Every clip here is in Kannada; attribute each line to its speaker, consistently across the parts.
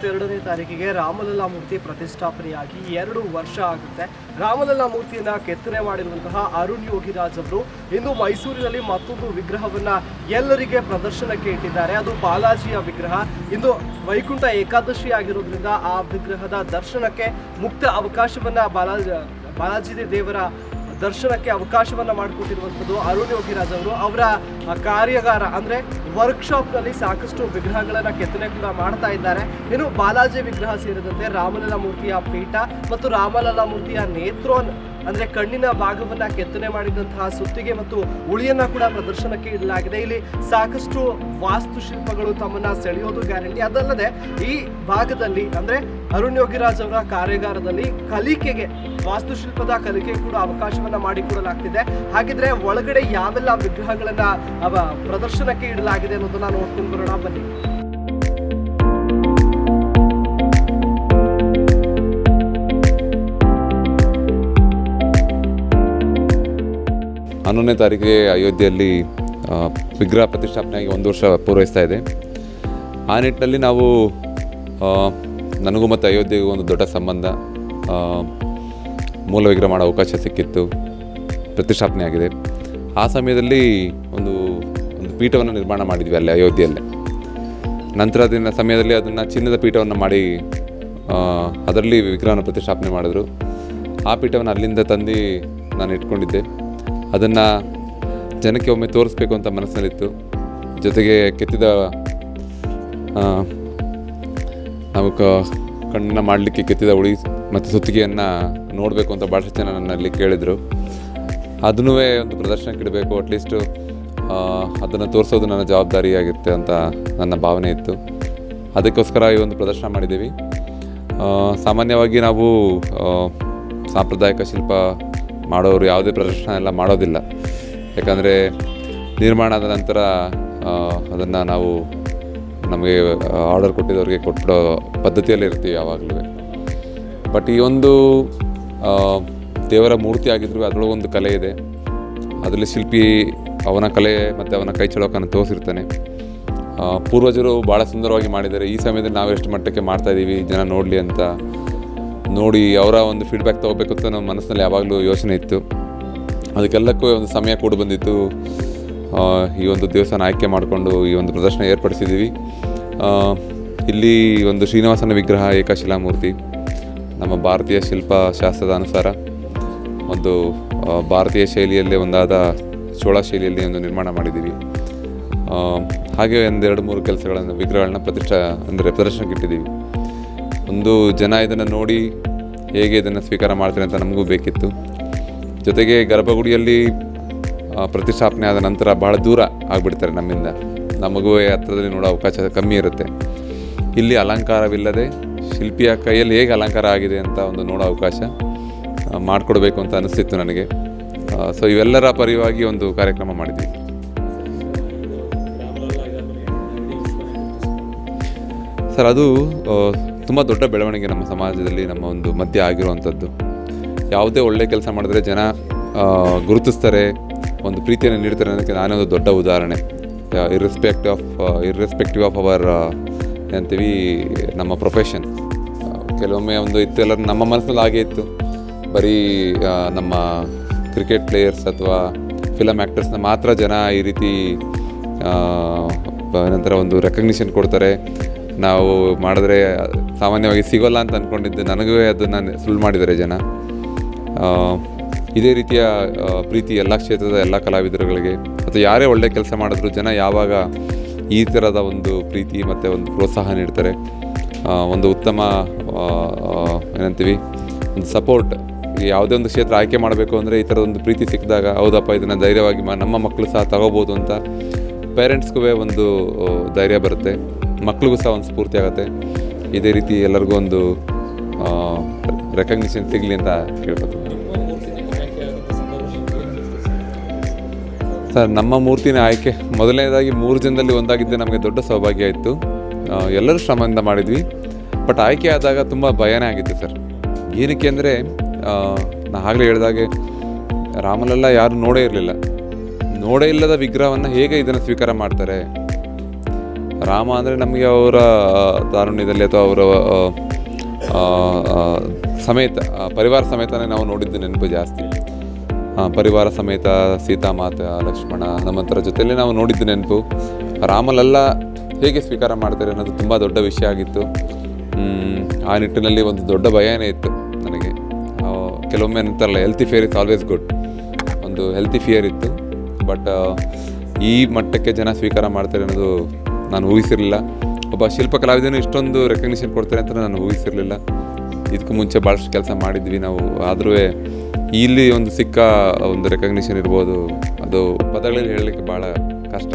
Speaker 1: 22ನೇ ತಾರೀಕಿಗೆ ರಾಮಲಲ್ಲಾ ಮೂರ್ತಿ ಪ್ರತಿಷ್ಠಾಪನೆಯಾಗಿ 2 ವರ್ಷ ಆಗುತ್ತೆ. ರಾಮಲಲ್ಲಾ ಮೂರ್ತಿಯನ್ನ ಕೆತ್ತನೆ ಮಾಡಿರುವಂತಹ ಅರುಣ್ ಯೋಗಿರಾಜ್ ಅವರು ಇಂದು ಮೈಸೂರಿನಲ್ಲಿ ಮತ್ತೊಂದು ವಿಗ್ರಹವನ್ನ ಎಲ್ಲರಿಗೆ ಪ್ರದರ್ಶನಕ್ಕೆ ಇಟ್ಟಿದ್ದಾರೆ. ಅದು ಬಾಲಾಜಿಯ ವಿಗ್ರಹ. ಇಂದು ವೈಕುಂಠ ಏಕಾದಶಿ ಆಗಿರೋದ್ರಿಂದ ಆ ವಿಗ್ರಹದ ದರ್ಶನಕ್ಕೆ ಮುಕ್ತ ಅವಕಾಶವನ್ನ ಬಾಲಾಜಿ ದೇವರ ದರ್ಶನಕ್ಕೆ ಅವಕಾಶವನ್ನ ಮಾಡಿಕೊಟ್ಟಿರುವಂಥದ್ದು ಅರುಣ್ ಯೋಗಿರಾಜ್ ಅವರು. ಅವರ ಕಾರ್ಯಾಗಾರ ಅಂದ್ರೆ ವರ್ಕ್ಶಾಪ್ನಲ್ಲಿ ಸಾಕಷ್ಟು ವಿಗ್ರಹಗಳನ್ನ ಕೆತ್ತನೆ ಕೂಡ ಮಾಡ್ತಾ ಇದ್ದಾರೆ. ಇನ್ನು ಬಾಲಾಜಿ ವಿಗ್ರಹ ಸೇರಿದಂತೆ ರಾಮಲಲ್ಲಾ ಮೂರ್ತಿಯ ಪೀಠ ಮತ್ತು ರಾಮಲಲ್ಲಾ ಮೂರ್ತಿಯ ನೇತ್ರೋನ್ ಅಂದ್ರೆ ಕಣ್ಣಿನ ಭಾಗವನ್ನ ಕೆತ್ತನೆ ಮಾಡಿದಂತಹ ಸುತ್ತಿಗೆ ಮತ್ತು ಉಳಿಯನ್ನ ಕೂಡ ಪ್ರದರ್ಶನಕ್ಕೆ ಇಡಲಾಗಿದೆ. ಇಲ್ಲಿ ಸಾಕಷ್ಟು ವಾಸ್ತುಶಿಲ್ಪಗಳು ತಮ್ಮನ್ನ ಸೆಳೆಯೋದು ಗ್ಯಾರಂಟಿ. ಅದಲ್ಲದೆ ಈ ಭಾಗದಲ್ಲಿ ಅಂದ್ರೆ ಅರುಣ್ ಯೋಗಿರಾಜ್ ಅವರ ಕಾರ್ಯಾಗಾರದಲ್ಲಿ ಕಲಿಕೆಗೆ, ವಾಸ್ತುಶಿಲ್ಪದ ಕಲಿಕೆ ಕೂಡ ಅವಕಾಶವನ್ನ ಮಾಡಿಕೊಡಲಾಗ್ತಿದೆ. ಹಾಗಿದ್ರೆ ಒಳಗಡೆ ಯಾವೆಲ್ಲ ವಿಗ್ರಹಗಳನ್ನ ಪ್ರದರ್ಶನಕ್ಕೆ ಇಡಲಾಗಿದೆ ಅನ್ನೋದನ್ನ ನೋಡ್ಕೊಂಡು ಬರೋಣ ಬನ್ನಿ.
Speaker 2: 11ನೇ ತಾರೀಕಿಗೆ ಅಯೋಧ್ಯೆಯಲ್ಲಿ ವಿಗ್ರಹ ಪ್ರತಿಷ್ಠಾಪನೆಯಾಗಿ 1 ವರ್ಷ ಪೂರೈಸ್ತಾ ಇದೆ. ಆ ನಿಟ್ಟಿನಲ್ಲಿ ನಾವು ನನಗೂ ಮತ್ತು ಅಯೋಧ್ಯೆಗೂ ಒಂದು ದೊಡ್ಡ ಸಂಬಂಧ. ಮೂಲ ವಿಗ್ರಹ ಮಾಡೋ ಅವಕಾಶ ಸಿಕ್ಕಿತ್ತು, ಪ್ರತಿಷ್ಠಾಪನೆ ಆಗಿದೆ. ಆ ಸಮಯದಲ್ಲಿ ಒಂದು ಪೀಠವನ್ನು ನಿರ್ಮಾಣ ಮಾಡಿದ್ವಿ ಅಲ್ಲಿ ಅಯೋಧ್ಯೆಯಲ್ಲೇ. ನಂತರ ದಿನ ಸಮಯದಲ್ಲಿ ಅದನ್ನು ಚಿನ್ನದ ಪೀಠವನ್ನು ಮಾಡಿ ಅದರಲ್ಲಿ ವಿಗ್ರಹನ ಪ್ರತಿಷ್ಠಾಪನೆ ಮಾಡಿದ್ರು. ಆ ಪೀಠವನ್ನು ಅಲ್ಲಿಂದ ತಂದು ನಾನು ಇಟ್ಕೊಂಡಿದ್ದೆ. ಅದನ್ನು ಜನಕ್ಕೆ ಒಮ್ಮೆ ತೋರಿಸ್ಬೇಕು ಅಂತ ಮನಸ್ಸಿನಲ್ಲಿತ್ತು. ಜೊತೆಗೆ ಕೆತ್ತಿದ ನಾವು ಕಣ್ಣನ್ನು ಮಾಡಲಿಕ್ಕೆ ಕೆತ್ತಿದ ಉಳಿ ಮತ್ತು ಸುತ್ತಿಗೆಯನ್ನು ನೋಡಬೇಕು ಅಂತ ಭಾಳಷ್ಟು ಜನ ನನ್ನಲ್ಲಿ ಕೇಳಿದರು. ಅದನ್ನೂ ಒಂದು ಪ್ರದರ್ಶನಕ್ಕೆ ಇಡಬೇಕು, ಅಟ್ಲೀಸ್ಟು ಅದನ್ನು ತೋರಿಸೋದು ನನ್ನ ಜವಾಬ್ದಾರಿಯಾಗಿರುತ್ತೆ ಅಂತ ನನ್ನ ಭಾವನೆ ಇತ್ತು. ಅದಕ್ಕೋಸ್ಕರ ಈ ಒಂದು ಪ್ರದರ್ಶನ ಮಾಡಿದ್ದೀವಿ. ಸಾಮಾನ್ಯವಾಗಿ ನಾವು ಸಾಂಪ್ರದಾಯಿಕ ಶಿಲ್ಪ ಮಾಡೋರು ಯಾವುದೇ ಪ್ರದರ್ಶನ ಎಲ್ಲ ಮಾಡೋದಿಲ್ಲ. ಯಾಕಂದರೆ ನಿರ್ಮಾಣ ಆದ ನಂತರ ಅದನ್ನು ನಾವು ನಮಗೆ ಆರ್ಡರ್ ಕೊಟ್ಟಿದ್ದವ್ರಿಗೆ ಕೊಟ್ಬಿಡೋ ಪದ್ಧತಿಯಲ್ಲಿ ಇರ್ತೀವಿ ಯಾವಾಗಲೂ. ಬಟ್ ಈ ಒಂದು ದೇವರ ಮೂರ್ತಿ ಆಗಿದ್ರು ಅದರೊಳಗೊಂದು ಕಲೆ ಇದೆ. ಅದರಲ್ಲಿ ಶಿಲ್ಪಿ ಅವನ ಕಲೆ ಮತ್ತು ಅವನ ಕೈ ಚಳಕನ್ನು ತೋರಿಸಿರ್ತಾನೆ. ಪೂರ್ವಜರು ಭಾಳ ಸುಂದರವಾಗಿ ಮಾಡಿದ್ದಾರೆ. ಈ ಸಮಯದಲ್ಲಿ ನಾವು ಎಷ್ಟು ಮಟ್ಟಕ್ಕೆ ಮಾಡ್ತಾಯಿದ್ದೀವಿ ಜನ ನೋಡಲಿ ಅಂತ ನೋಡಿ ಅವರ ಒಂದು ಫೀಡ್ಬ್ಯಾಕ್ ತೊಗೋಬೇಕು ಅಂತ ನಮ್ಮ ಮನಸ್ಸಿನಲ್ಲಿ ಯಾವಾಗಲೂ ಯೋಚನೆ ಇತ್ತು. ಅದಕ್ಕೆಲ್ಲಕ್ಕೂ ಒಂದು ಸಮಯ ಕೂಡ ಬಂದಿತ್ತು. ಈ ಒಂದು ದೇವಸ್ಥಾನ ಆಯ್ಕೆ ಮಾಡಿಕೊಂಡು ಈ ಒಂದು ಪ್ರದರ್ಶನ ಏರ್ಪಡಿಸಿದ್ದೀವಿ. ಇಲ್ಲಿ ಒಂದು ಶ್ರೀನಿವಾಸನ ವಿಗ್ರಹ ಏಕಶಿಲಾಮೂರ್ತಿ ನಮ್ಮ ಭಾರತೀಯ ಶಿಲ್ಪಶಾಸ್ತ್ರದ ಅನುಸಾರ ಒಂದು ಭಾರತೀಯ ಶೈಲಿಯಲ್ಲೇ ಒಂದಾದ ಚೋಳ ಶೈಲಿಯಲ್ಲಿ ಒಂದು ನಿರ್ಮಾಣ ಮಾಡಿದ್ದೀವಿ. ಹಾಗೆ 2-3 ಕೆಲಸಗಳನ್ನು ವಿಗ್ರಹಗಳನ್ನ ಪ್ರದರ್ಶನಕ್ಕೆ ಇಟ್ಟಿದ್ದೀವಿ. ಒಂದು ಜನ ಇದನ್ನು ನೋಡಿ ಹೇಗೆ ಇದನ್ನು ಸ್ವೀಕಾರ ಮಾಡ್ತಾರೆ ಅಂತ ನಮಗೂ ಬೇಕಿತ್ತು. ಜೊತೆಗೆ ಗರ್ಭಗುಡಿಯಲ್ಲಿ ಪ್ರತಿಷ್ಠಾಪನೆ ಆದ ನಂತರ ಬಹಳ ದೂರ ಆಗಿಬಿಡ್ತಾರೆ ನಮ್ಮಿಂದ. ನಮಗೂ ಹತ್ರದಲ್ಲಿ ನೋಡೋ ಅವಕಾಶ ಕಮ್ಮಿ ಇರುತ್ತೆ. ಇಲ್ಲಿ ಅಲಂಕಾರವಿಲ್ಲದೆ ಶಿಲ್ಪಿಯ ಕೈಯಲ್ಲಿ ಹೇಗೆ ಅಲಂಕಾರ ಆಗಿದೆ ಅಂತ ಒಂದು ನೋಡೋ ಅವಕಾಶ ಮಾಡಿಕೊಡ್ಬೇಕು ಅಂತ ಅನಿಸ್ತಿತ್ತು ನನಗೆ. ಸೊ ಇವೆಲ್ಲರ ಪರಿವಾಗಿ ಒಂದು ಕಾರ್ಯಕ್ರಮ ಮಾಡಿದ್ವಿ. ಸರ್, ಅದು ತುಂಬ ದೊಡ್ಡ ಬೆಳವಣಿಗೆ ನಮ್ಮ ಸಮಾಜದಲ್ಲಿ, ನಮ್ಮ ಒಂದು ಮಧ್ಯೆ ಆಗಿರುವಂಥದ್ದು. ಯಾವುದೇ ಒಳ್ಳೆಯ ಕೆಲಸ ಮಾಡಿದ್ರೆ ಜನ ಗುರುತಿಸ್ತಾರೆ, ಒಂದು ಪ್ರೀತಿಯನ್ನು ನೀಡ್ತಾರೆ ಅನ್ನೋದಕ್ಕೆ ನಾನೇ ಒಂದು ದೊಡ್ಡ ಉದಾಹರಣೆ. ಇರ್ರೆಸ್ಪೆಕ್ಟಿವ್ ಆಫ್ ಅವರ್ ಏನಂತೀವಿ ನಮ್ಮ ಪ್ರೊಫೆಷನ್. ಕೆಲವೊಮ್ಮೆ ಒಂದು ಇತ್ತು, ಎಲ್ಲರೂ ನಮ್ಮ ಮನಸ್ಸಿನಲ್ಲಿ ಹಾಗೆ ಇತ್ತು, ಬರೀ ನಮ್ಮ ಕ್ರಿಕೆಟ್ ಪ್ಲೇಯರ್ಸ್ ಅಥವಾ ಫಿಲಮ್ ಆ್ಯಕ್ಟರ್ಸ್ನ ಮಾತ್ರ ಜನ ಈ ರೀತಿ ನಂತರ ಒಂದು ರೆಕಗ್ನಿಷನ್ ಕೊಡ್ತಾರೆ, ನಾವು ಮಾಡಿದ್ರೆ ಸಾಮಾನ್ಯವಾಗಿ ಸಿಗೋಲ್ಲ ಅಂತ ಅಂದ್ಕೊಂಡಿದ್ದೆ. ನನಗೂ ಅದನ್ನು ಸುಳ್ಳು ಮಾಡಿದ್ದಾರೆ ಜನ. ಇದೇ ರೀತಿಯ ಪ್ರೀತಿ ಎಲ್ಲ ಕ್ಷೇತ್ರದ ಎಲ್ಲ ಕಲಾವಿದರುಗಳಿಗೆ ಅಥವಾ ಯಾರೇ ಒಳ್ಳೆಯ ಕೆಲಸ ಮಾಡಿದ್ರು ಜನ ಯಾವಾಗ ಈ ಥರದ ಒಂದು ಪ್ರೀತಿ ಮತ್ತು ಒಂದು ಪ್ರೋತ್ಸಾಹ ನೀಡ್ತಾರೆ, ಒಂದು ಉತ್ತಮ ಏನಂತೀವಿ ಒಂದು ಸಪೋರ್ಟ್. ಯಾವುದೇ ಒಂದು ಕ್ಷೇತ್ರ ಆಯ್ಕೆ ಮಾಡಬೇಕು ಅಂದರೆ ಈ ಥರದ ಒಂದು ಪ್ರೀತಿ ಸಿಕ್ಕಿದಾಗ ಹೌದಪ್ಪ ಇದನ್ನು ಧೈರ್ಯವಾಗಿ ನಮ್ಮ ಮಕ್ಕಳು ಸಹ ತಗೋಬೋದು ಅಂತ ಪೇರೆಂಟ್ಸ್ಗೂ ಒಂದು ಧೈರ್ಯ ಬರುತ್ತೆ, ಮಕ್ಳಿಗೂ ಸಹ ಒಂದು ಸ್ಫೂರ್ತಿ ಆಗುತ್ತೆ. ಇದೇ ರೀತಿ ಎಲ್ಲರಿಗೂ ಒಂದು ರೆಕಗ್ನಿಷನ್ ಸಿಗಲಿ ಅಂತ ಕೇಳ್ಬೋದು. ಸರ್, ನಮ್ಮ ಮೂರ್ತಿನ ಆಯ್ಕೆ ಮೊದಲನೇದಾಗಿ 3 ಜನದಲ್ಲಿ ಒಂದಾಗಿದ್ದೆ ನಮಗೆ ದೊಡ್ಡ ಸೌಭಾಗ್ಯ ಇತ್ತು. ಎಲ್ಲರೂ ಶ್ರಮದಿಂದ ಮಾಡಿದ್ವಿ. ಬಟ್ ಆಯ್ಕೆ ಆದಾಗ ತುಂಬ ಭಯನೇ ಆಗಿತ್ತು ಸರ್. ಏನಕ್ಕೆ ಅಂದರೆ ನಾ ಆಗಲೇ ಹೇಳಿದಾಗೆ ರಾಮಲಲ್ಲಾ ಯಾರು ನೋಡೇ ಇಲ್ಲದ ವಿಗ್ರಹವನ್ನು ಹೇಗೆ ಇದನ್ನು ಸ್ವೀಕಾರ ಮಾಡ್ತಾರೆ? ರಾಮ ಅಂದರೆ ನಮಗೆ ಅವರ ತಾರುಣ್ಯದಲ್ಲಿ ಅಥವಾ ಅವರ ಸಮೇತ ಪರಿವಾರ ಸಮೇತನೇ ನಾವು ನೋಡಿದ್ದು ನೆನಪು ಜಾಸ್ತಿ. ಪರಿವಾರ ಸಮೇತ ಸೀತಾಮಾತೆ, ಲಕ್ಷ್ಮಣ, ಹನುಮಂತರ ಜೊತೆಯಲ್ಲಿ ನಾವು ನೋಡಿದ್ದು ನೆನಪು. ರಾಮಲೆಲ್ಲ ಹೇಗೆ ಸ್ವೀಕಾರ ಮಾಡ್ತಾರೆ ಅನ್ನೋದು ತುಂಬ ದೊಡ್ಡ ವಿಷಯ ಆಗಿತ್ತು. ಆ ನಿಟ್ಟಿನಲ್ಲಿ ಒಂದು ದೊಡ್ಡ ಭಯನೇ ಇತ್ತು ನನಗೆ. ಕೆಲವೊಮ್ಮೆ ಅಂತಾರಲ್ಲ, healthy fear is always good. ಒಂದು ಹೆಲ್ತಿ ಫಿಯರ್ ಇತ್ತು. ಬಟ್ ಈ ಮಟ್ಟಕ್ಕೆ ಜನ ಸ್ವೀಕಾರ ಮಾಡ್ತಾರೆ ಅನ್ನೋದು ನಾನು ಊಹಿಸಿರಲಿಲ್ಲ. ಒಬ್ಬ ಶಿಲ್ಪ ಕಲಾವಿದನು ಇಷ್ಟೊಂದು ರೆಕಗ್ನಿಷನ್ ಕೊಡ್ತಾರೆ ಅಂತ ನಾನು ಊಹಿಸಿರಲಿಲ್ಲ. ಇದಕ್ಕೂ ಮುಂಚೆ ಭಾಳಷ್ಟು ಕೆಲಸ ಮಾಡಿದ್ವಿ ನಾವು. ಆದರೂ ಇಲ್ಲಿ ಒಂದು ಸಿಕ್ಕ ಒಂದು ರೆಕಗ್ನಿಷನ್ ಇರ್ಬೋದು, ಅದು ಪದಗಳಲ್ಲಿ ಹೇಳಲಿಕ್ಕೆ ಭಾಳ ಕಷ್ಟ.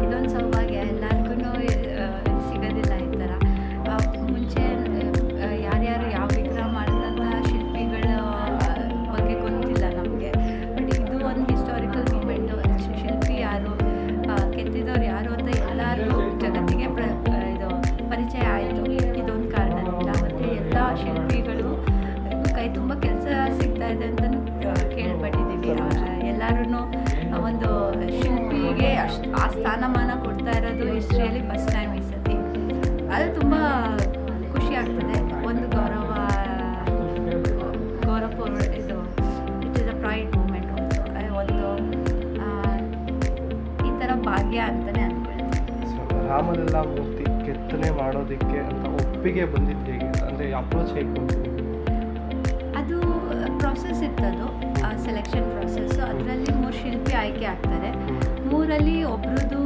Speaker 3: ಇದೊಂದು ಸೌಭಾಗ್ಯ, ಎಲ್ಲರಿಗೂ ಸಿಗೋದಿಲ್ಲ ಈ ಥರ. ಮುಂಚೆ ಯಾರ್ಯಾರು ಯಾವ ವಿಗ್ರಹ ಮಾಡಿದಂತಹ ಶಿಲ್ಪಿಗಳ ಬಗ್ಗೆ ಗೊತ್ತಿಲ್ಲ ನಮಗೆ. ಬಟ್ ಇದು ಒಂದು ಹಿಸ್ಟಾರಿಕಲ್ ಮೂಮೆಂಟು. ಶಿಲ್ಪಿ ಯಾರು, ಕೆತ್ತಿದವ್ರು ಯಾರು ಅಂತ ಎಲ್ಲರೂ ಜಗತ್ತಿಗೆ ಇದು ಪರಿಚಯ ಆಯಿತು ಇದೊಂದು ಕಾರಣದಿಂದ. ಮತ್ತು ಎಲ್ಲ ಶಿಲ್ಪಿಗಳು ಕೈ ತುಂಬ ಕೆಲಸ ಸಿಗ್ತಾ ಇದೆ ಅಂತಲೂ ಕೇಳ್ಪಟ್ಟಿದ್ದೀವಿ. ಎಲ್ಲರೂ ಒಂದು ಶಿಲ್ಪಿಗೆ ಆ ಸ್ಥಾನಮಾನ ಕೊಡ್ತಾ ಇರೋದು ಹಿಸ್ಟ್ರಿಯಲ್ಲಿ ಫಸ್ಟ್ ಟೈಮ್ ಈ ಸತಿ. ಅದು ತುಂಬ ಖುಷಿ ಆಗ್ತದೆ. ಒಂದು ಗೌರವಪೂರ್ಣ ಇದು it is a pride moment. ಒಂದು ಈ ಥರ ಭಾಗ್ಯ ಅಂತಲೇ ಅಂದ್ಕೊಳ್ತೀನಿ.
Speaker 1: ರಾಮಲಲ್ಲಾ ಮೂರ್ತಿ ಕೆತ್ತನೆ ಮಾಡೋದಕ್ಕೆ ಅಂತ ಒಪ್ಪಿಗೆ ಬಂದಿದ್ದು ಹೇಗೆ, ಅಂದರೆ ಅಪ್ರೋಚ್ ಹೇಗೆ ಬಂತು?
Speaker 3: ಅದು ಪ್ರಾಸೆಸ್ ಇತ್ತದು, ಸೆಲೆಕ್ಷನ್ ಪ್ರಾಸೆಸ್ಸು. ಅದರಲ್ಲಿ 3 ಶಿಲ್ಪಿ ಆಯ್ಕೆ ಆಗ್ತಾರೆ. 3ರಲ್ಲಿ ಒಬ್ರದ್ದು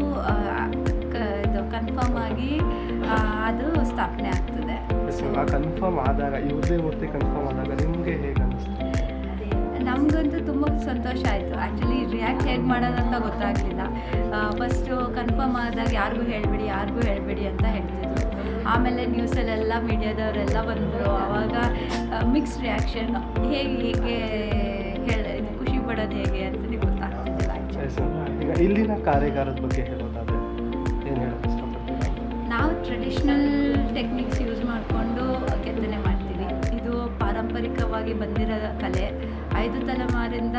Speaker 3: ಇದು ಕನ್ಫರ್ಮ್ ಆಗಿ ಅದು ಸ್ಥಾಪನೆ ಆಗ್ತದೆ.
Speaker 1: ಕನ್ಫರ್ಮ್ ಆದಾಗ, ಇವ್ರದೇ ಮೂರ್ತಿ ಕನ್ಫರ್ಮ್ ಆದಾಗ ನಿಮಗೆ ಹೇಗೆ ಅನಿಸ್ತು?
Speaker 3: ನಮಗಂತೂ ತುಂಬ ಸಂತೋಷ ಆಯಿತು. ಆ್ಯಕ್ಚುಲಿ ರಿಯಾಕ್ಟ್ ಹೇಗೆ ಮಾಡೋದಂತ ಗೊತ್ತಾಗಲಿಲ್ಲ. ಫಸ್ಟು ಕನ್ಫರ್ಮ್ ಆದಾಗ ಯಾರಿಗೂ ಹೇಳಬೇಡಿ ಅಂತ ಹೇಳ್ತಿದ್ರು. ಆಮೇಲೆ ನ್ಯೂಸಲ್ಲೆಲ್ಲ ಮೀಡಿಯಾದವರೆಲ್ಲ ಬಂದರು. ಆವಾಗ ಮಿಕ್ಸ್ ರಿಯಾಕ್ಷನ್. ಹೇಗೆ ಖುಷಿ ಪಡೋದು ಹೇಗೆ ಅಂತಲೇ ಗೊತ್ತಾಗ್ತಿದ್ದಿಲ್ಲ.
Speaker 1: ಈಗ ಇಲ್ಲಿನ ಕಾರ್ಯಗಾರದ ಬಗ್ಗೆ ಹೇಳೋದಾದರೆ ಏನು ಹೇಳೋದು ಇಷ್ಟಪಡ್ತೀವಿ?
Speaker 3: ನಾವು ಟ್ರೆಡಿಷ್ನಲ್ ಟೆಕ್ನಿಕ್ಸ್ ಯೂಸ್ ಮಾಡಿಕೊಂಡು ಕೆತ್ತನೆ ಮಾಡ್ತೀವಿ. ಇದು ಪಾರಂಪರಿಕವಾಗಿ ಬಂದಿರೋ ಕಲೆ, 5 ತಲೆಮಾರಿಂದ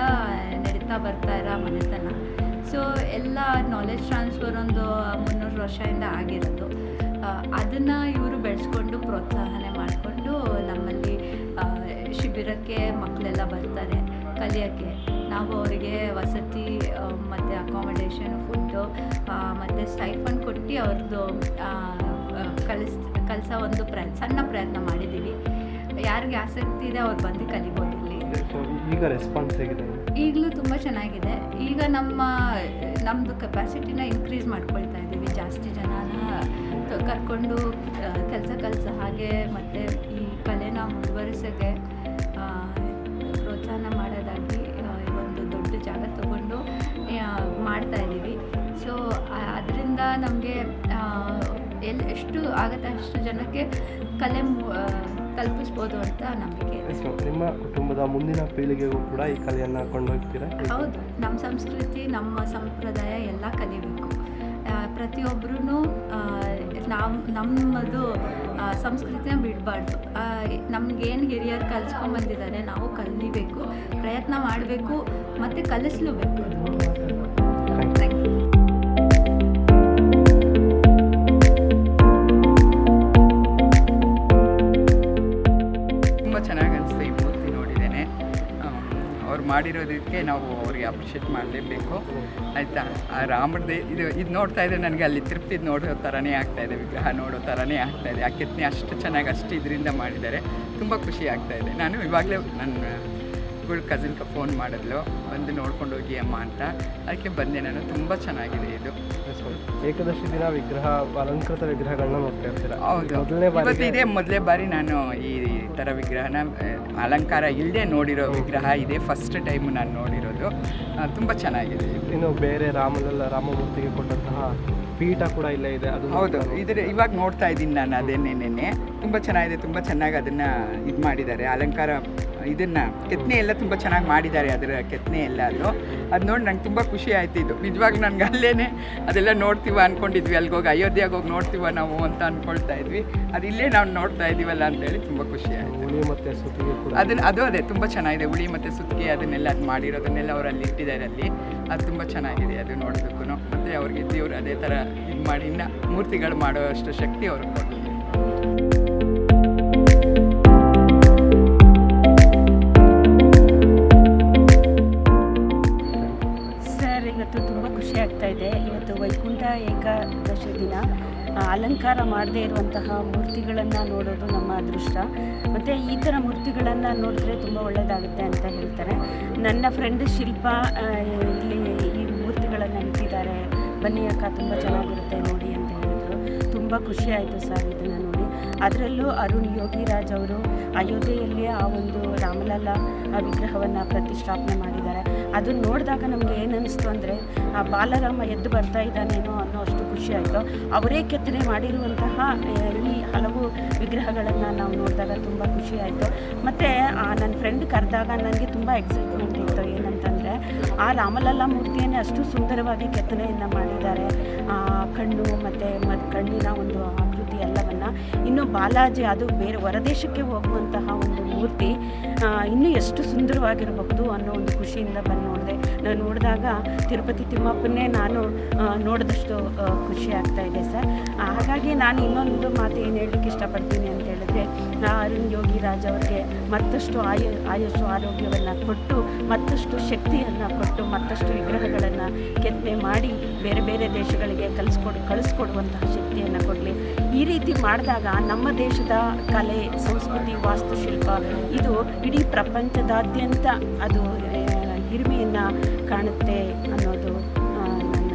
Speaker 3: ನಡೀತಾ ಬರ್ತಾ ಇರೋ ಮನೆತನ. ಸೊ ಎಲ್ಲ ನಾಲೆಜ್ ಟ್ರಾನ್ಸ್ಫರ್ ಒಂದು 300 ವರ್ಷದಿಂದ ಆಗಿರೋದು. ಅದನ್ನು ಇವರು ಬೆಳೆಸ್ಕೊಂಡು ಪ್ರೋತ್ಸಾಹನೆ ಮಾಡಿಕೊಂಡು ನಮ್ಮಲ್ಲಿ ಶಿಬಿರಕ್ಕೆ ಮಕ್ಕಳೆಲ್ಲ ಬರ್ತಾರೆ ಕಲಿಯೋಕ್ಕೆ. ನಾವು ಅವರಿಗೆ ವಸತಿ ಮತ್ತು ಅಕಾಮಡೇಷನ್, ಫುಡ್ಡು ಮತ್ತು ಸ್ಟೈಫಂಡ್ ಕೊಟ್ಟು ಅವ್ರದ್ದು ಕಲಿಸೋ ಒಂದು ಸಣ್ಣ ಪ್ರಯತ್ನ ಮಾಡಿದ್ದೀವಿ. ಯಾರಿಗೆ ಆಸಕ್ತಿ ಇದೆ ಅವ್ರು ಬಂದು ಕಲಿಬೋದು ಇಲ್ಲಿ.
Speaker 1: ಈಗ ರೆಸ್ಪಾನ್ಸ್ ಹೇಗಿದೆ?
Speaker 3: ಈಗಲೂ ತುಂಬ ಚೆನ್ನಾಗಿದೆ. ಈಗ ನಮ್ಮದು ಕೆಪಾಸಿಟಿನ ಇನ್ಕ್ರೀಸ್ ಮಾಡ್ಕೊಳ್ತಾ ಇದ್ದೀವಿ. ಜಾಸ್ತಿ ಜನನ ಕರ್ಕೊಂಡು ಕೆಲಸ ಹಾಗೆ ಮತ್ತು ಈ ಕಲೆನ ಮುಂದುವರಿಸೋಕ್ಕೆ ಪ್ರೋತ್ಸಾಹ ಮಾಡೋದಾಗಿ ಒಂದು ದೊಡ್ಡ ಜಾಗ ತಗೊಂಡು ಮಾಡ್ತಾಯಿದ್ದೀವಿ. ಸೊ ಅದರಿಂದ ನಮಗೆ ಎಷ್ಟು ಆಗುತ್ತೆ ಅಷ್ಟು ಜನಕ್ಕೆ ಕಲೆ ತಲುಪಿಸ್ಬೋದು ಅಂತ ನಂಬಿಕೆ ಇದೆ.
Speaker 1: ನಿಮ್ಮ ಕುಟುಂಬದ ಮುಂದಿನ ಪೀಳಿಗೆಗೂ ಕೂಡ ಈ ಕಲೆಯನ್ನು ಕೊಂಡೋಗ್ತೀರಾ?
Speaker 3: ಹೌದು, ನಮ್ಮ ಸಂಸ್ಕೃತಿ, ನಮ್ಮ ಸಂಪ್ರದಾಯ ಎಲ್ಲ ಕಲಿಬೇಕು. ಪ್ರತಿಯೊಬ್ಬರೂ ನಮ್ಮದು ಸಂಸ್ಕೃತಿನ ಬಿಡಬಾರ್ದು. ನಮಗೇನು ಹಿರಿಯರು ಕಲಿಸ್ಕೊಂಡ್ಬಂದಿದ್ದಾರೆ ನಾವು ಕಲಿಬೇಕು, ಪ್ರಯತ್ನ ಮಾಡಬೇಕು ಮತ್ತು ಕಲಿಸ್ಲೂಬೇಕು. Thank you.
Speaker 4: ತುಂಬ ಚೆನ್ನಾಗಿ ಅನಿಸ್ತು ಈ ಮೂರ್ತಿ ನೋಡಿದ್ದೇನೆ. ಅವ್ರು ಮಾಡಿರೋದಕ್ಕೆ ನಾವು ಅವ್ರಿಗೆ ಅಪ್ರಿಷಿಯೇಟ್ ಮಾಡಲೇಬೇಕು, ಆಯಿತಾ. ಆ ರಾಮರದೇ ಇದು ನೋಡ್ತಾ ಇದ್ದರೆ ನನಗೆ ಅಲ್ಲಿ ತಿರುಪ್ತಿದ್ದು ನೋಡೋ ಥರನೇ ಆಗ್ತಾಯಿದೆ, ವಿಗ್ರಹ ನೋಡೋ ಥರನೇ ಆಗ್ತಾಯಿದೆ. ಆ ಕೆತ್ತನೆ ಅಷ್ಟು ಚೆನ್ನಾಗಿ ಅಷ್ಟು ಇದರಿಂದ ಮಾಡಿದ್ದಾರೆ. ತುಂಬ ಖುಷಿ ಆಗ್ತಾಯಿದೆ. ನಾನು ಇವಾಗಲೇ ನನ್ನ ಕಸಿನ್ಗೆ ಫೋನ್ ಮಾಡಿದ್ಲು, ಬಂದು ನೋಡ್ಕೊಂಡು ಹೋಗಿ ಅಮ್ಮ ಅಂತ. ಅದಕ್ಕೆ ಬಂದೆ ನಾನು. ತುಂಬ ಚೆನ್ನಾಗಿದೆ ಇದು.
Speaker 1: ಏಕಾದಶಿ ದಿನ ವಿಗ್ರಹ, ಅಲಂಕೃತ ವಿಗ್ರಹಗಳನ್ನ ನೋಡ್ತಾ ಇರ್ತೀರಾ?
Speaker 4: ಹೌದು, ಇವತ್ತು ಇದೇ ಮೊದಲೇ ಬಾರಿ ನಾನು ಈ ಥರ ವಿಗ್ರಹನ ಅಲಂಕಾರ ಇಲ್ಲದೆ ನೋಡಿರೋ ವಿಗ್ರಹ ಇದೆ. ಫಸ್ಟ್ ಟೈಮ್ ನಾನು ನೋಡಿರೋದು. ತುಂಬ ಚೆನ್ನಾಗಿದೆ.
Speaker 1: ಇನ್ನು ಬೇರೆ ರಾಮಮೂರ್ತಿಗೆ ಕೊಟ್ಟಂತಹ ಪೀಠ ಕೂಡ ಇಲ್ಲೇ ಇದೆ. ಅದು
Speaker 4: ಹೌದು, ಇವಾಗ ನೋಡ್ತಾ ಇದ್ದೀನಿ ನಾನು. ಅದೇನೇನೆ ತುಂಬ ಚೆನ್ನಾಗಿದೆ. ತುಂಬ ಚೆನ್ನಾಗಿ ಅದನ್ನು ಇದು ಮಾಡಿದ್ದಾರೆ. ಅಲಂಕಾರ ಇದನ್ನು ಕೆತ್ತನೆ ಎಲ್ಲ ತುಂಬ ಚೆನ್ನಾಗಿ ಮಾಡಿದ್ದಾರೆ. ಅದರ ಕೆತ್ತನೆ ಎಲ್ಲ ಅದು ನೋಡಿ ನಂಗೆ ತುಂಬ ಖುಷಿ ಆಯ್ತು. ಇದು ನಿಜವಾಗ್ಲೂ ನನಗೆ ಅಲ್ಲೇ ಅದೆಲ್ಲ ನೋಡ್ತೀವ ಅಂದ್ಕೊಂಡಿದ್ವಿ, ಅಲ್ಲಿಗೋಗಿ ಅಯೋಧ್ಯೆಗೆ ಹೋಗಿ ನೋಡ್ತೀವ ನಾವು ಅಂತ ಅಂದ್ಕೊಳ್ತಾ ಇದ್ವಿ. ಅದು ಇಲ್ಲೇ ನಾವು ನೋಡ್ತಾ ಇದ್ದೀವಲ್ಲ ಅಂತೇಳಿ ತುಂಬ ಖುಷಿ ಆಯಿತು.
Speaker 1: ಹುಳಿ ಮತ್ತು ಸುತ್ತಿಗೆ ಕೂಡ
Speaker 4: ಅದೇ ತುಂಬ ಚೆನ್ನಾಗಿದೆ. ಹುಳಿ ಮತ್ತು ಸುತ್ತಿಗೆ ಅದನ್ನೆಲ್ಲ ಅದು ಮಾಡಿರೋದನ್ನೆಲ್ಲ ಅವರು ಅಲ್ಲಿ ಇಟ್ಟಿದ್ದಾರೆ. ಅಲ್ಲಿ ಅದು ತುಂಬ ಚೆನ್ನಾಗಿದೆ, ಅದು ನೋಡೋದಕ್ಕೂ. ಮತ್ತು ಅವ್ರಿಗೆ ದೇವರು ಅದೇ ಥರ ಇದು ಮಾಡಿ ಇನ್ನು ಮೂರ್ತಿಗಳು ಮಾಡೋ ಅಷ್ಟು ಶಕ್ತಿ ಅವ್ರಿಗೆ ಕೊಡಲಿ.
Speaker 5: ಸರ್, ಇವತ್ತು ತುಂಬ ಖುಷಿ ಆಗ್ತಾ ಇದೆ. ಇವತ್ತು ವೈಕುಂಠ ಏಕಾದಶಿ ದಿನ ಅಲಂಕಾರ ಮಾಡದೇ ಇರುವಂತಹ ಮೂರ್ತಿಗಳನ್ನು ನೋಡೋದು ನಮ್ಮ ಅದೃಷ್ಟ. ಮತ್ತು ಈ ಥರ ಮೂರ್ತಿಗಳನ್ನು ನೋಡಿದ್ರೆ ತುಂಬ ಒಳ್ಳೆಯದಾಗುತ್ತೆ ಅಂತ ಹೇಳ್ತಾರೆ. ನನ್ನ ಫ್ರೆಂಡ್ ಶಿಲ್ಪ ಇಲ್ಲಿ ಈ ಮೂರ್ತಿಗಳನ್ನು ಇಟ್ಟಿದ್ದಾರೆ, ಬನ್ನಿ ಅಕ್ಕ ತುಂಬ ಚೆನ್ನಾಗಿರುತ್ತೆ ನೋಡಿ ಅಂತ ಹೇಳಿದ್ರು. ತುಂಬ ಖುಷಿ ಆಯಿತು ಸರ್ ಇದನ್ನು ನೋಡಿ. ಅದರಲ್ಲೂ ಅರುಣ್ ಯೋಗಿರಾಜ್ ಅವರು ಅಯೋಧ್ಯೆಯಲ್ಲಿ ಆ ಒಂದು ರಾಮಲಲ್ಲಾ ವಿಗ್ರಹವನ್ನು ಪ್ರತಿಷ್ಠಾಪನೆ ಮಾಡಿದ್ದಾರೆ. ಅದನ್ನು ನೋಡಿದಾಗ ನಮಗೆ ಏನು ಅನ್ನಿಸ್ತು ಅಂದರೆ ಬಾಲರಾಮ ಎದ್ದು ಬರ್ತಾ ಇದ್ದಾನೇನೋ ಅನ್ನೋ ಅಷ್ಟು ಖುಷಿ ಆಯಿತು. ಅವರೇ ಕೆತ್ತನೆ ಮಾಡಿರುವಂತಹ ಈ ಹಲವು ವಿಗ್ರಹಗಳನ್ನು ನಾವು ನೋಡಿದಾಗ ತುಂಬ ಖುಷಿ ಆಯಿತು. ಮತ್ತು ನನ್ನ ಫ್ರೆಂಡ್ ಕರೆದಾಗ ನನಗೆ ತುಂಬ ಎಕ್ಸೈಟ್ಮೆಂಟ್ ಇತ್ತು. ಏನಂತಂದರೆ ಆ ರಾಮಲಲ್ಲಾ ಮೂರ್ತಿಯನ್ನೇ ಅಷ್ಟು ಸುಂದರವಾಗಿ ಕೆತ್ತನೆಯನ್ನು ಮಾಡಿದ್ದಾರೆ. ಕಣ್ಣು ಮತ್ತು ಕಣ್ಣಿನ ಒಂದು ಆಕೃತಿ ಎಲ್ಲವನ್ನು. ಇನ್ನು ಬಾಲಾಜಿ, ಅದು ಬೇರೆ ಹೊರದೇಶಕ್ಕೆ ಹೋಗುವಂತಹ ಒಂದು ಮೂರ್ತಿ ಇನ್ನೂ ಎಷ್ಟು ಸುಂದರವಾಗಿರಬಹುದು ಅನ್ನೋ ಒಂದು ಖುಷಿಯಿಂದ ಬಂದು ನೋಡಿದೆ. ನಾನು ನೋಡಿದಾಗ ತಿರುಪತಿ ತಿಮ್ಮಪ್ಪನ್ನೇ ನಾನು ನೋಡಿದಷ್ಟು ಖುಷಿ ಆಗ್ತಾ ಇದೆ ಸರ್. ಹಾಗಾಗಿ ನಾನು ಇನ್ನೊಂದು ಮಾತು ಏನು ಹೇಳಲಿಕ್ಕೆ ಇಷ್ಟಪಡ್ತೀನಿ ಅಂತ ಹೇಳಿದ್ರೆ, ಅರುಣ್ ಯೋಗಿರಾಜ್ ಅವ್ರಿಗೆ ಮತ್ತಷ್ಟು ಆಯುಷು ಆರೋಗ್ಯವನ್ನು ಕೊಟ್ಟು, ಮತ್ತಷ್ಟು ಶಕ್ತಿಯನ್ನು ಕೊಟ್ಟು, ಮತ್ತಷ್ಟು ವಿಗ್ರಹಗಳನ್ನು ಕೆತ್ತನೆ ಮಾಡಿ ಬೇರೆ ಬೇರೆ ದೇಶಗಳಿಗೆ ಕಳಿಸ್ಕೊಡುವಂತಹ ಶಕ್ತಿಯನ್ನು ಕೊಡಲಿ. ಈ ರೀತಿ ಮಾಡಿದಾಗ ನಮ್ಮ ದೇಶದ ಕಲೆ, ಸಂಸ್ಕೃತಿ, ವಾಸ್ತುಶಿಲ್ಪ ಇದು ಇಡೀ ಪ್ರಪಂಚದಾದ್ಯಂತ ಅದು ಹಿರಿಮೆಯನ್ನು ಕಾಣುತ್ತೆ ಅನ್ನೋದು ನನ್ನ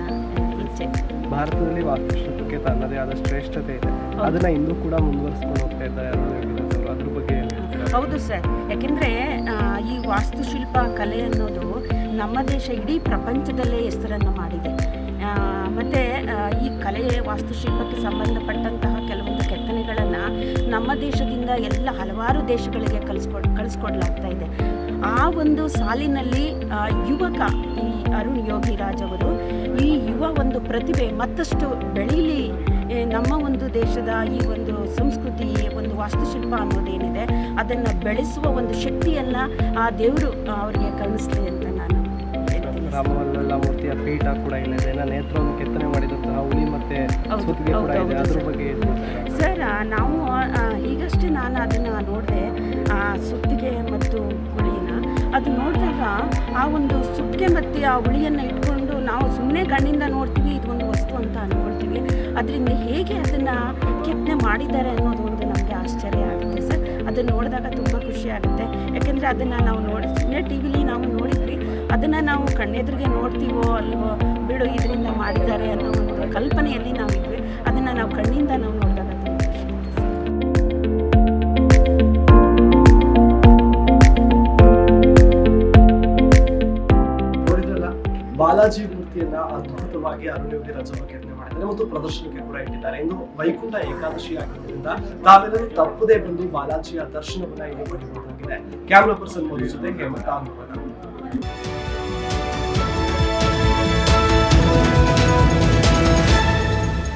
Speaker 5: ಇಚ್ಛೆ.
Speaker 1: ಭಾರತದಲ್ಲಿ ವಾಸ್ತುಶಿಲ್ಪಕ್ಕೆ ತನ್ನದೇ ಆದ ಶ್ರೇಷ್ಠತೆ ಇದೆ, ಅದನ್ನು ಇನ್ನೂ ಕೂಡ ಮುಂದುವರಿಸ್ಕೊಂಡು ಹೋಗ್ತಾ ಇದ್ದಾರೆ ಅದ್ರ ಬಗ್ಗೆ ಏನು ಹೇಳ್ತೀರಾ?
Speaker 5: ಹೌದು ಸರ್, ಯಾಕೆಂದರೆ ಈ ವಾಸ್ತುಶಿಲ್ಪ ಕಲೆ ಅನ್ನೋದು ನಮ್ಮ ದೇಶ ಇಡೀ ಪ್ರಪಂಚದಲ್ಲೇ ಹೆಸರನ್ನು ಮಾಡಿದೆ. ಮತ್ತು ಈ ಕಲೆ ವಾಸ್ತುಶಿಲ್ಪಕ್ಕೆ ಸಂಬಂಧಪಟ್ಟಂತಹ ಕೆಲವೊಂದು ಕೆತ್ತನೆಗಳನ್ನು ನಮ್ಮ ದೇಶದಿಂದ ಎಲ್ಲ ಹಲವಾರು ದೇಶಗಳಿಗೆ ಕಳಿಸ್ಕೊಡ್ಲಾಗ್ತಾ ಇದೆ. ಆ ಒಂದು ಸಾಲಿನಲ್ಲಿ ಯುವಕ ಈ ಅರುಣ್ ಯೋಗಿರಾಜ್ ಅವರು ಈ ಒಂದು ಪ್ರತಿಭೆ ಮತ್ತಷ್ಟು ಬೆಳೀಲಿ, ನಮ್ಮ ಒಂದು ದೇಶದ ಈ ಒಂದು ಸಂಸ್ಕೃತಿ, ಒಂದು ವಾಸ್ತುಶಿಲ್ಪ ಅನ್ನೋದೇನಿದೆ ಅದನ್ನು ಬೆಳೆಸುವ ಒಂದು ಶಕ್ತಿಯನ್ನು ಆ ದೇವರು ಅವರಿಗೆ ಕಲಿಸ್ಲಿ ಅಂತ ನಾನು
Speaker 1: ರಾಮಲಲ್ಲಾ ಮೂರ್ತಿಯ ಪೀಠ ಕೂಡ ಇಲ್ಲಿದೆ, ನೇತ್ರವನ್ನು ಕೆತ್ತನೆ ಮಾಡಿದಂತಹ ಹುಲಿ ಮತ್ತೆ ಸುತ್ತಿಗೆ ಕೂಡ ಇದೆ, ಅದ್ರ ಬಗ್ಗೆ
Speaker 5: ಸರ್. ನಾವು ಈಗಷ್ಟೇ ನಾನು ಅದನ್ನು ನೋಡಿದೆ, ಸುತ್ತಿಗೆ ಮತ್ತು ಹುಳಿನ. ಅದು ನೋಡಿದಾಗ ಆ ಒಂದು ಸುತ್ತಿಗೆ ಮತ್ತು ಆ ಹುಳಿಯನ್ನು ಇಟ್ಕೊಂಡು ನಾವು ಸುಮ್ಮನೆ ಕಣ್ಣಿಂದ ನೋಡ್ತೀವಿ, ಇದೊಂದು ವಸ್ತು ಅಂತ ಅಂದ್ಕೊಳ್ತೀವಿ. ಅದರಿಂದ ಹೇಗೆ ಅದನ್ನು ಕೆತ್ತನೆ ಮಾಡಿದ್ದಾರೆ ಅನ್ನೋದು ಒಂದು ನಮಗೆ ಆಶ್ಚರ್ಯ ಆಗುತ್ತೆ ಸರ್. ಅದನ್ನು ನೋಡಿದಾಗ ತುಂಬ ಖುಷಿ ಆಗುತ್ತೆ. ಯಾಕೆಂದರೆ ಅದನ್ನು ನಾವು ಸುಮ್ಮನೆ ಟಿ ವಿಲಿ ನಾವು ನೋಡಿದ್ವಿ, ಅದನ್ನು ನಾವು ಕಣ್ಣೆದುರಿಗೆ ನೋಡ್ತೀವೋ ಅಲ್ವೋ ಬಿಡು ಇದರಿಂದ ಮಾಡಿದ್ದಾರೆ ಅನ್ನೋ ಒಂದು ಕಲ್ಪನೆಯಲ್ಲಿ ನಾವಿದ್ವಿ. ಅದನ್ನು ನಾವು ಕಣ್ಣಿಂದ ನಾವು ನೋಡಿದಾಗ ತುಂಬ ಖುಷಿ ಆಗುತ್ತೆ.
Speaker 1: ನೋಡಿದ್ರಲ್ಲ, ಬಾಲಾಜಿ ಮೂರ್ತಿಯನ್ನ ಅದ್ಭುತವಾಗಿ ಅರುಣ್ ಯೋಗಿರಾಜ್ ಅವರು ಕೆತ್ತನೆ ಮಾಡಿದ್ದಾರೆ ಮತ್ತು ಪ್ರದರ್ಶನಕ್ಕೆ ಕೂಡ ಇಟ್ಟಿದ್ದಾರೆ. ಇಂದು ವೈಕುಂಠ ಏಕಾದಶಿ ಆಗಿರೋದ್ರಿಂದ ತಾವೆಲ್ಲರೂ ತಪ್ಪದೇ ಬಂದು ಬಾಲಾಜಿಯ ದರ್ಶನವನ್ನ ಇಲ್ಲಿ ಪಡೆಯಬಹುದಾಗಿದೆ. ಕ್ಯಾಮ್ರಾ ಪರ್ಸನ್ ಮೋದಿ ಜೊತೆ ಹೇಮಂತ.